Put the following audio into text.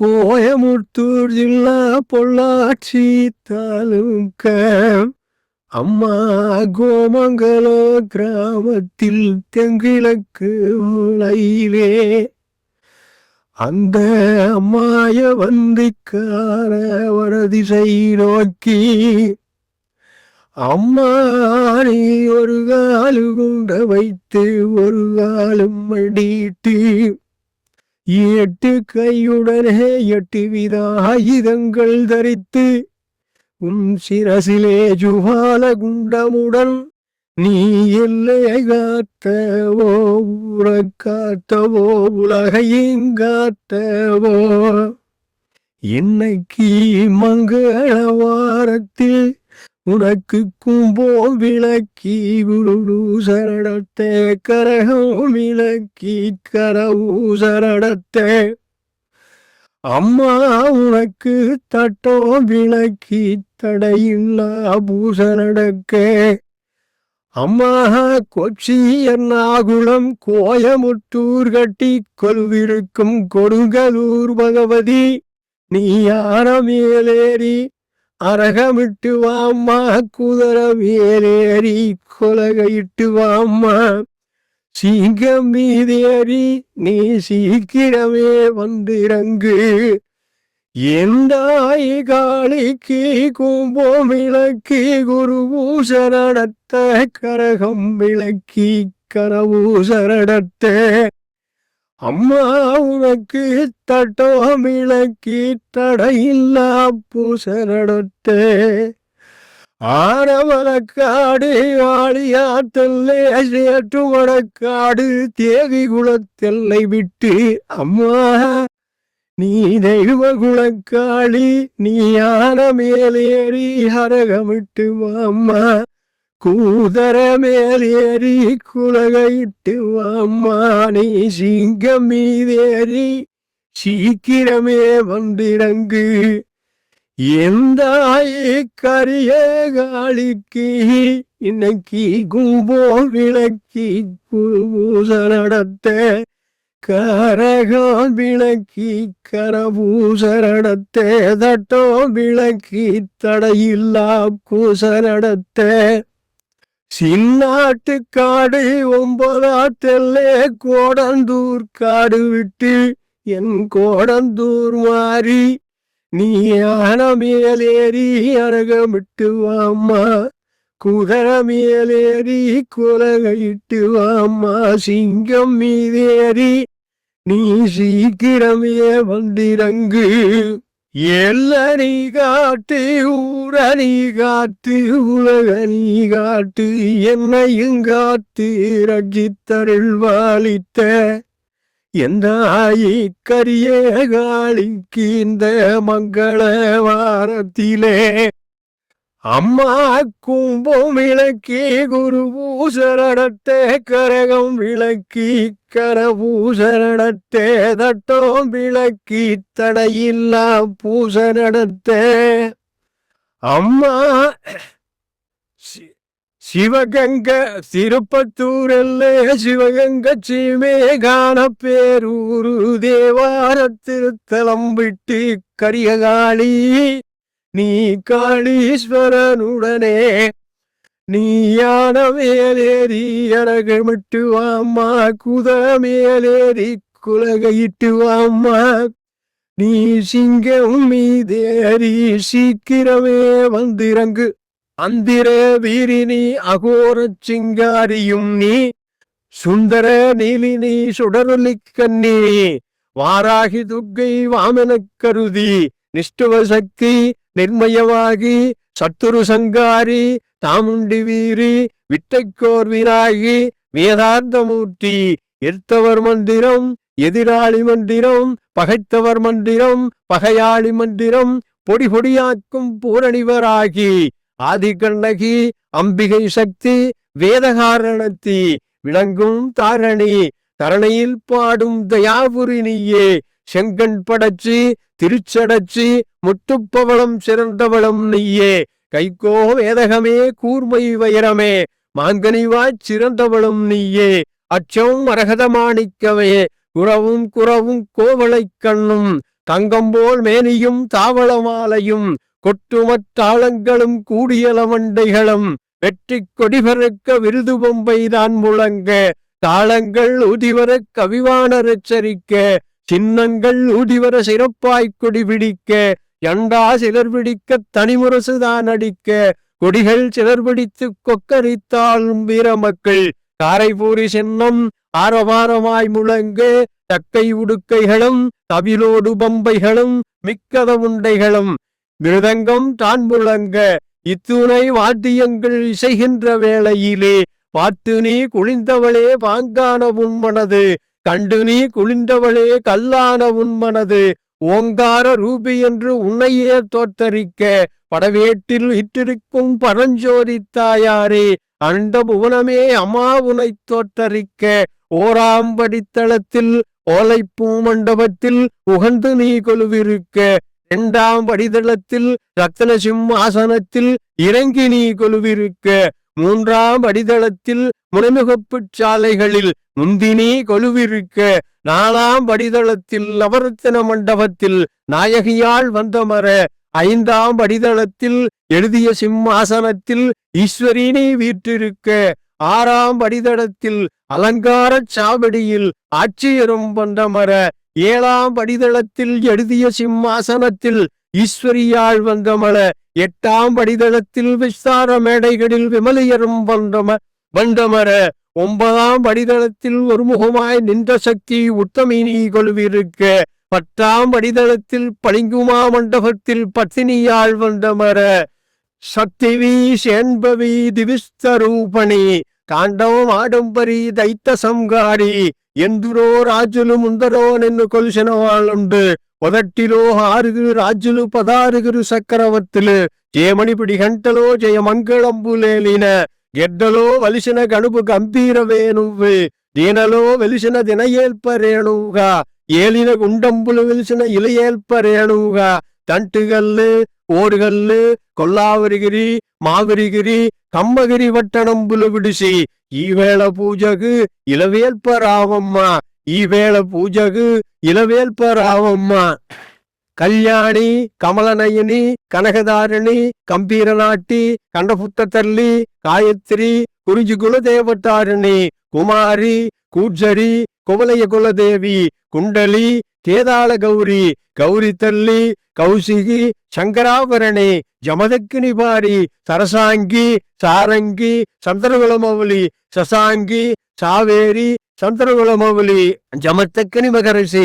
கோயமுத்தூர் ஜில்லா பொள்ளாச்சி தாலுக்க அம்மா கோமங்கல கிராமத்தில் தெங்கிழக்கு மூலையிலே அந்த அம்மாய வந்திக்கார வடதிசை நோக்கி அம்மா நீ ஒரு காலு குண்ட வைத்து ஒரு காலும் மடிட்டு 8 கையுடனே 8 வித ஆயுதங்கள் தரித்து உன் சிரசிலே ஜுவால குண்டமுடன் நீ எல்லை காத்தவோ ஊரை காத்தவோ உலகையும் காத்தவோ இன்னைக்கு மங்கள வாரத்தில் உனக்கு கும்போம் விளக்கி குரு சரணத்தை கரகம் விளக்கி கரவூசரணத்தை அம்மா உனக்கு தட்டோ விளக்கி தடையில்லா பூசரணக்க அம்மா கொச்சி எர்ணாகுளம் கோயமுத்தூர் கட்டி கொலுவிருக்கும் கொடுங்கலூர் பகவதி நீ யார மேலேறி அரகமிட்டு வாம்மா குதிர மேலேறி கொலகையிட்டு வாம்மா சீங்கம் மீதேறி நீ சீக்கிரமே வந்திறங்கு எந்தாய் காளிக்கு கும்போம் விளக்கி குருபூசரணத்த கரகம் விளக்கி கரபூசரணத்த அம்மா உனக்கு தட்டோ விளக்கி தடையில்லா பூசரணத்த ஆரவலக்காடு ஆளியாத்தல்லை சேற்று வடக்காடு தேவி குலத்தெல்லை விட்டு அம்மா நீ தெய்வ குலக்காளி நீ யார மேலேறி ஹரகமிட்டு வாம்மா கூதர மேலேறி குலகையிட்டு வாம்மா நீ சிங்கம் மீதேறி சீக்கிரமே வந்திறங்கு எந்தாயே கரிய காளிக்கு இன்னைக்கு கும்போம் விளக்கி பூசரணத்த கரகம் விளக்கி கரபூசரணத்த தட்டோ விளக்கி தடையில்லா பூசரணத்த சின்னாட்டு காடு 9 கோடந்தூர் காடு விட்டு என் கோடந்தூர் மாறி நீ ஆன மேலேறி அரகமிட்டு வாம்மா குதிர மேலேறி குலகையிட்டு வாம்மா சிங்கம் மீதேறி நீ சீக்கிரமே வந்திறங்கு எல்ல நீ காட்டு ஊர நீ காட்டு உலக நீ காட்டு என்னையும் காத்து ரட்சித்தருள் வாழித்த எந்த கரிய காளிக்கு இந்த மங்கள வாரத்திலே அம்மா கும்போம் விளக்கி குருபூசரணத்தை கரகம் விளக்கி கரபூசரணத்தை தட்டோம் விளக்கி தடையில்லா பூசரணத்தை அம்மா சிவகங்க திருப்பத்தூரில் சிவகங்க சீமேகான பேரூரு தேவார திருத்தலம் விட்டு கரியகாளி நீ காளீஸ்வரனுடனே நீ யான மேலேறி அரகமிட்டு வாம்மா குதிர மேலேறி குலகையிட்டு வாம்மா நீ சிங்கம் மீதேறி சீக்கிரமே வந்திறங்கு அந்திர வீரினி அகோர சிங்காரியும் நீ சுந்தர நீலினி சுடரொலி கண்ணி வாராகி துர்க்கை வாமனக் கருதி நிஷ்டுவ சக்தி நிர்மயமாகி சத்துரு சங்காரி தாமுண்டி வீரி விட்டைக்கோர் விராகி வேதாந்தமூர்த்தி எர்த்தவர் மந்திரம் எதிராளி மந்திரம் பகைத்தவர் மந்திரம் பகையாளி மந்திரம் பொடி பொடியாக்கும் பூரணிவராகி ஆதிகண்ணகி அம்பிகை சக்தி வேதகாரணத்தி விளங்கும் தாரணி தரணையில் பாடும் தயாபுரி நீயே செங்கண் படச்சி திருச்சடச்சி முத்துப்பவளம் சிறந்தவளம் நீயே கைகோ வேதகமே கூர்மை வைரமே மாங்கனிவாய்ச் சிறந்தவளும் நீயே அச்சம் அரகத மாணிக்கமே குறவும் கோவளை கண்ணும் தங்கம்போல் மேனியும் தாவளமாலையும் கொட்டுமத்தாளங்களும் கூடியலமண்டைகளும் வெற்றி கொடிபறக்க விருது பொம்பைதான் முழங்க தாளங்கள் ஊதிவர கவிவாணர் எச்சரிக்க சின்னங்கள் ஊதிவர சிறப்பாய்க் கொடி பிடிக்க யண்டா சிலர் பிடிக்க தனிமுரசுதான் அடிக்க கொடிகள் சிலர் பிடித்து கொக்கரித்தாலும் வீரமக்கள் காரைபூரி சின்னம் ஆரவாரமாய் முழங்க தக்கை உடுக்கைகளும் தவிலோடு பம்பைகளும் மிக்கத உண்டைகளும் மிருதங்கம் தான் முழங்க இத்துணை வாத்தியங்கள் இசைகின்ற வேளையிலே பார்த்து நீ குளிந்தவளே பாங்கான உன்மனது கண்டு நீ குளிந்தவளே கல்லான உன்மனது ஓங்கார ரூபி என்று உன்னையே தோற்றரிக்க படவேட்டில் இட்டிருக்கும் பரஞ்சோதி தாயாரே அண்ட புவனமே அம்மா உனை தோற்றரிக்க ஓராம்படித்தளத்தில் ஓலைப்பூ மண்டபத்தில் உகந்து நீ கொலுவிருக்க இரண்டாம் படித்தளத்தில் ரத்ன சிம்மாசனத்தில் இறங்கி நீ கொலுவிருக்க மூன்றாம் அடித்தளத்தில் முனைமுகப்பு சாலைகளில் முந்தினி கொலுவிருக்க நாலாம் படித்தளத்தில் நவரத்தின மண்டபத்தில் நாயகியால் வந்தமர ஐந்தாம் படித்தளத்தில் எழுதிய சிம்மாசனத்தில் ஈஸ்வரினை வீற்றிருக்க ஆறாம் படித்தளத்தில் அலங்கார சாவடியில் ஆட்சியரும் வந்தமர ஏழாம் படித்தளத்தில் எழுதிய சிம்மாசனத்தில் ஈஸ்வரியால் வந்தமர எட்டாம் படித்தளத்தில் விஸ்தார மேடைகளில் விமலியரும் வந்தமர ஒன்பதாம் படித்தளத்தில் ஒருமுகமாய் நின்ற சக்தி உத்தமினி கொலுவிருக்க பத்தாம் படித்தளத்தில் பளிங்குமா மண்டபத்தில் பத்தினியால் வந்தமர சக்திவி சேன்பவி திவிஸ்தரூபணி కాండవం ఆడంబరి దైత్య సంగారి ఎందరో రాజులు ముందరో నిన్ను కొలిసిన వాళ్ళుండు మొదటిలో 6 రాజులు 16 చక్రవర్తులు జయమణిపిడి గంటలో జయమంగళంబులేలిన గెడ్డలో వలిసిన గణుపు గంభీర వేణువు దీనలో వెలిసిన దినయేల్పరేణువుగా ఏలిన గుండంబులు వెలిసిన ఇలయేల్పరేణువుగా తంటుగల్లు ఓడుగల్లు కొల్లావరిగిరి మావిరిగిరి కమ్మగిరి పట్టణంబులు విడిసి ఈవేళ పూజకు ఇలవేల్పరావమ్మ ఈవేళ పూజకు ఇలవేల్పరావమ్మ కళ్యాణి కమలనయని కనకదారిణి కంపీరనాటి కండపుత్త తల్లి గాయత్రి కురుజి కులదేవతారిణి కుమారి కూర్జరి కువలయ కులదేవి కుండలి కేదాళ గౌరి గౌరి తల్లి కౌశిగి శంకరాభరణి జమదక్కిని పారి సరసాంగి సారంగి సంతరగుళమౌలి శశాంగి సావేరి సంతరగుళమౌలి జమతక్కని మకరసి